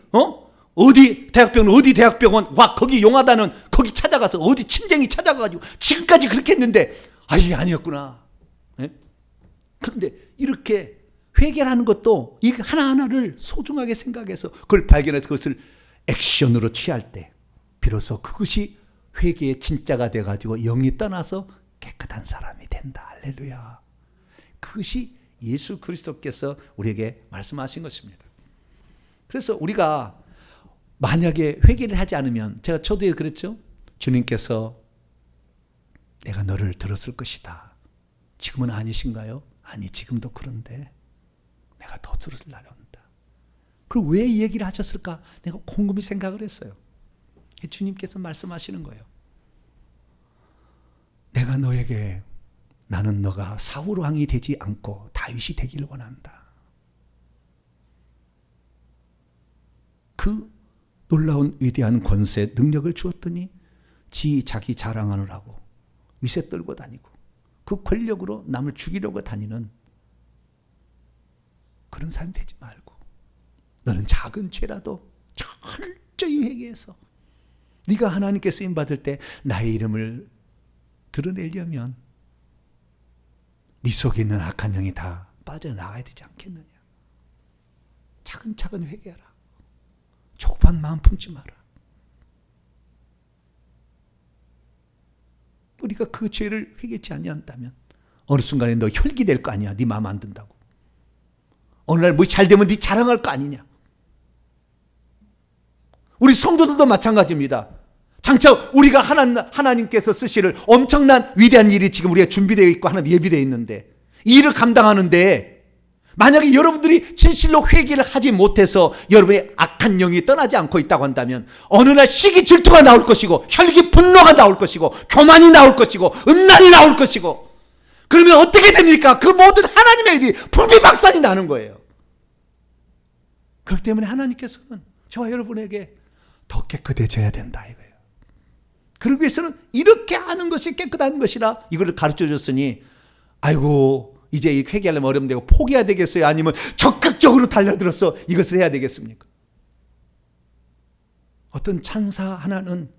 어디 대학병원 와 거기 용하다는 거기 찾아가서 어디 침쟁이 찾아가가지고 지금까지 그렇게 했는데 이게 아니었구나. 네? 그런데 이렇게 회개하는 것도 이 하나하나를 소중하게 생각해서 그걸 발견해서 그것을 액션으로 취할 때 비로소 그것이 회개의 진짜가 돼가지고 영이 떠나서 깨끗한 사람이 된다. 할렐루야. 그것이 예수 그리스도께서 우리에게 말씀하신 것입니다. 그래서 우리가 만약에 회개를 하지 않으면, 제가 초대에 그랬죠. 주님께서 내가 너를 들었을 것이다. 지금은 아니신가요? 아니, 지금도 그런데 내가 더 들을 날이 온다. 그리고 왜 이 얘기를 하셨을까? 내가 곰곰이 생각을 했어요. 주님께서 말씀하시는 거예요. 내가 너에게, 나는 너가 사울 왕이 되지 않고 다윗이 되기를 원한다. 그 놀라운 위대한 권세, 능력을 주었더니 자기 자랑하느라고 위세 떨고 다니고 그 권력으로 남을 죽이려고 다니는 그런 사람이 되지 말고, 너는 작은 죄라도 철저히 회개해서 네가 하나님께 쓰임받을 때 나의 이름을 드러내려면 네 속에 있는 악한 영이 다 빠져나가야 되지 않겠느냐. 차근차근 회개하라. 조급한 마음 품지 마라. 우리가 그 죄를 회개치 아니한다면 어느 순간에 너 혈기 될 거 아니야. 네 마음 안 든다고. 어느 날 뭐 잘 되면 네 자랑할 거 아니냐. 우리 성도들도 마찬가지입니다. 장차 우리가 하나님께서 쓰실 엄청난 위대한 일이 지금 우리가 준비되어 있고 하나님 예비되어 있는데, 이 일을 감당하는데 만약에 여러분들이 진실로 회개를 하지 못해서 여러분의 악한 영이 떠나지 않고 있다고 한다면 어느 날 시기 질투가 나올 것이고 혈기 분노가 나올 것이고 교만이 나올 것이고 음란이 나올 것이고, 그러면 어떻게 됩니까? 그 모든 하나님의 일이 불비박산이 나는 거예요. 그렇기 때문에 하나님께서는 저와 여러분에게 더 깨끗해져야 된다 이거예요. 그러기 위해서는 이렇게 하는 것이 깨끗한 것이라 이걸 가르쳐 줬으니, 아이고 이제 회개하려면 어려운데 포기해야 되겠어요? 아니면 적극적으로 달려들어서 이것을 해야 되겠습니까? 어떤 찬사 하나는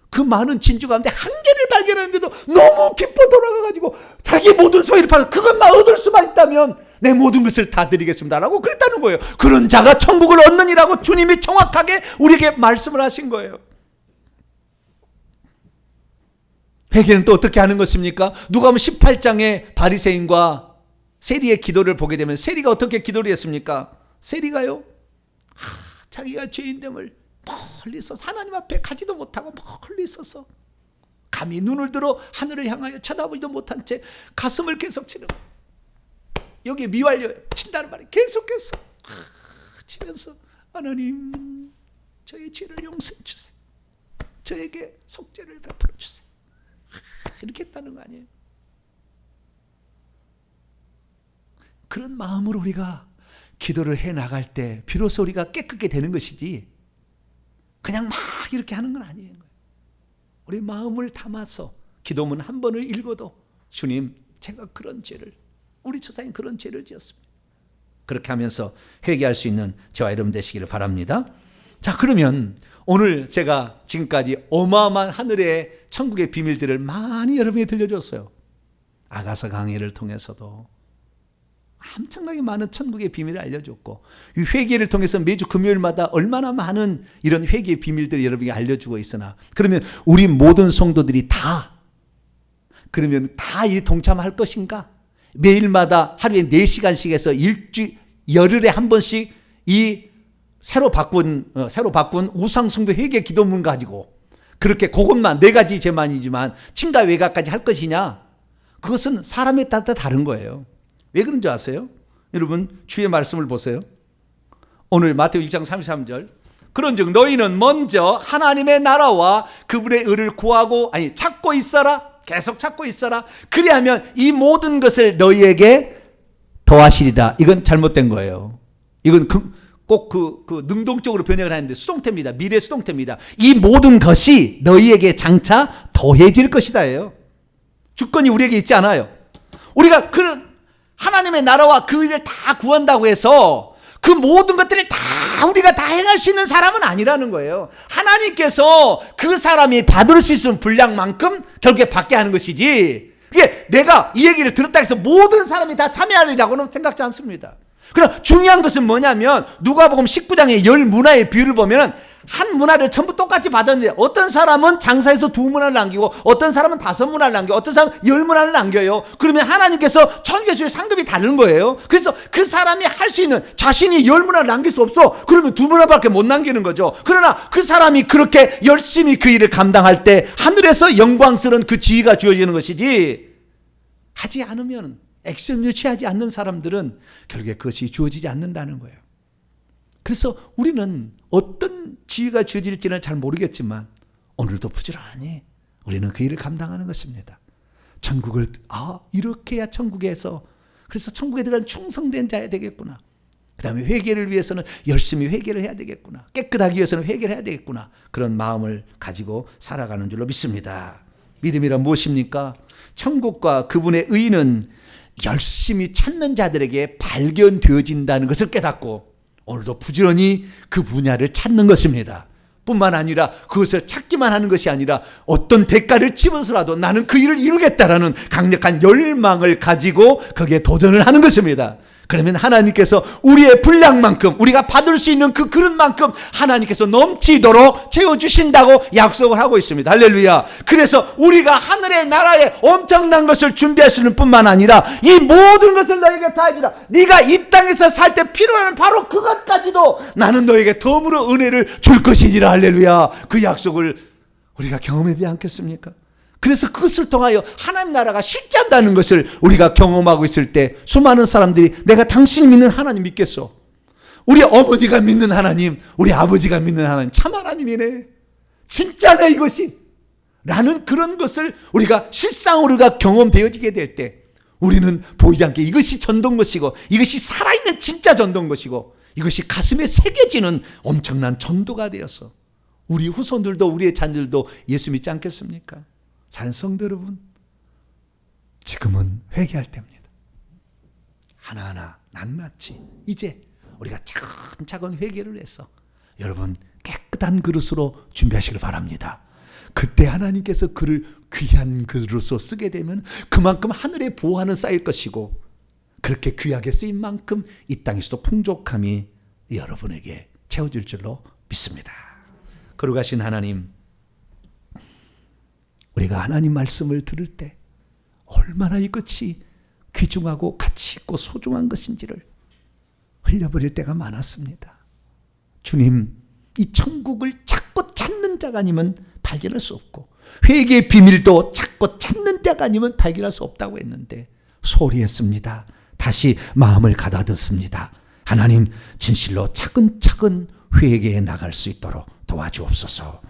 그 많은 진주 가운데 한 개를 발견했는데도 너무 기뻐 돌아가가지고 자기 모든 소유를 팔아서 그것만 얻을 수만 있다면 내 모든 것을 다 드리겠습니다 라고 그랬다는 거예요. 그런 자가 천국을 얻느니라고 주님이 정확하게 우리에게 말씀을 하신 거예요. 회개는 또 어떻게 하는 것입니까? 누가복음 18장의 바리새인과 세리의 기도를 보게 되면, 세리가 어떻게 기도를 했습니까? 세리가요, 자기가 죄인됨을 멀리 있어서 하나님 앞에 가지도 못하고 멀리 있어서 감히 눈을 들어 하늘을 향하여 쳐다보지도 못한 채 가슴을 계속 치는, 여기에 미완료 친다는 말이 계속해서 치면서, 하나님 저의 죄를 용서해 주세요. 저에게 속죄를 베풀어 주세요. 이렇게 했다는 거 아니에요? 그런 마음으로 우리가 기도를 해 나갈 때 비로소 우리가 깨끗게 되는 것이지, 그냥 막 이렇게 하는 건 아니에요. 우리 마음을 담아서 기도문 한 번을 읽어도, 주님 제가 그런 죄를, 우리 조상이 그런 죄를 지었습니다. 그렇게 하면서 회개할 수 있는 저와 여러분 되시기를 바랍니다. 자, 그러면 오늘 제가 지금까지 어마어마한 하늘의 천국의 비밀들을 많이 여러분에게 들려줬어요. 아가서 강해를 통해서도 엄청나게 많은 천국의 비밀을 알려줬고, 이 회개를 통해서 매주 금요일마다 얼마나 많은 이런 회개의 비밀들을 여러분에게 알려주고 있으나, 그러면 우리 모든 성도들이 그러면 다 이 동참할 것인가? 매일마다 하루에 4시간씩 해서 열흘에 한 번씩 이 새로 바꾼 우상 숭배 회개 기도문 가지고 그렇게 그것만 4가지 제만이지만 친가 외가까지 할 것이냐? 그것은 사람에 따라 다른 거예요. 왜 그런 줄 아세요? 여러분 주의 말씀을 보세요. 오늘 마태복음 1장 33절, 그런즉 너희는 먼저 하나님의 나라와 그분의 의를 찾고 있어라. 계속 찾고 있어라. 그리하면 이 모든 것을 너희에게 더하시리라. 이건 잘못된 거예요. 이건 꼭 그 능동적으로 번역을 하는데 수동태입니다. 미래 수동태입니다. 이 모든 것이 너희에게 장차 더해질 것이다예요. 주권이 우리에게 있지 않아요. 우리가 그런 하나님의 나라와 그 일을 다 구한다고 해서 그 모든 것들을 다 우리가 다 행할 수 있는 사람은 아니라는 거예요. 하나님께서 그 사람이 받을 수 있는 분량만큼 결국에 받게 하는 것이지, 이게 내가 이 얘기를 들었다 해서 모든 사람이 다 참여하리라고는 생각지 않습니다. 그러나 중요한 것은 뭐냐면 누가복음 19장의 10문화의 비유를 보면 한 문화를 전부 똑같이 받았는데 어떤 사람은 장사해서 2문화를 남기고 어떤 사람은 5문화를 남기고 어떤 사람은 10문화를 남겨요. 그러면 하나님께서 천국에 주실 상급이 다른 거예요. 그래서 그 사람이 할 수 있는, 자신이 10문화를 남길 수 없어. 그러면 2문화밖에 못 남기는 거죠. 그러나 그 사람이 그렇게 열심히 그 일을 감당할 때 하늘에서 영광스러운 그 지위가 주어지는 것이지, 하지 않으면, 액션을 취하지 않는 사람들은 결국에 그것이 주어지지 않는다는 거예요. 그래서 우리는 어떤 지위가 주어질지는 잘 모르겠지만 오늘도 부지런히 우리는 그 일을 감당하는 것입니다. 천국을 이렇게 해야 천국에서, 그래서 천국에 들어간 충성된 자야 되겠구나. 그 다음에 회개를 위해서는 열심히 회개를 해야 되겠구나. 깨끗하기 위해서는 회개를 해야 되겠구나. 그런 마음을 가지고 살아가는 줄로 믿습니다. 믿음이란 무엇입니까? 천국과 그분의 의는 열심히 찾는 자들에게 발견되어진다는 것을 깨닫고 오늘도 부지런히 그 분야를 찾는 것입니다. 뿐만 아니라 그것을 찾기만 하는 것이 아니라 어떤 대가를 치면서라도 나는 그 일을 이루겠다라는 강력한 열망을 가지고 거기에 도전을 하는 것입니다. 그러면 하나님께서 우리의 분량만큼, 우리가 받을 수 있는 그 그릇만큼 하나님께서 넘치도록 채워주신다고 약속을 하고 있습니다. 할렐루야. 그래서 우리가 하늘의 나라에 엄청난 것을 준비할 수는 뿐만 아니라 이 모든 것을 너에게 다해주라. 네가 이 땅에서 살 때 필요한 바로 그것까지도 나는 너에게 덤으로 은혜를 줄 것이니라. 할렐루야. 그 약속을 우리가 경험하지 않겠습니까? 그래서 그것을 통하여 하나님 나라가 실제한다는 것을 우리가 경험하고 있을 때 수많은 사람들이 내가 당신이 믿는 하나님 믿겠어. 우리 어머니가 믿는 하나님, 우리 아버지가 믿는 하나님 참 하나님이네. 진짜네 이것이. 라는 그런 것을 우리가 실상으로 경험되어지게 될 때 우리는 보이지 않게 이것이 전도인 것이고 이것이 살아있는 진짜 전도인 것이고 이것이 가슴에 새겨지는 엄청난 전도가 되어서 우리 후손들도 우리의 자녀들도 예수 믿지 않겠습니까? 사는 성도 여러분, 지금은 회개할 때입니다. 하나하나 낱낱이 이제 우리가 차근차근 회개를 해서 여러분 깨끗한 그릇으로 준비하시길 바랍니다. 그때 하나님께서 그를 귀한 그릇으로 쓰게 되면 그만큼 하늘의 보화는 쌓일 것이고 그렇게 귀하게 쓰인 만큼 이 땅에서도 풍족함이 여러분에게 채워질 줄로 믿습니다. 거룩하신 하나님, 우리가 하나님 말씀을 들을 때 얼마나 이것이 귀중하고 가치 있고 소중한 것인지를 흘려버릴 때가 많았습니다. 주님, 이 천국을 찾고 찾는 자가 아니면 발견할 수 없고 회개의 비밀도 찾고 찾는 자가 아니면 발견할 수 없다고 했는데 소홀히 했습니다. 다시 마음을 가다듬습니다. 하나님, 진실로 차근차근 회개해 나갈 수 있도록 도와주옵소서.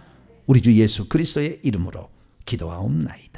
우리 주 예수 그리스도의 이름으로 기도하옵나이다.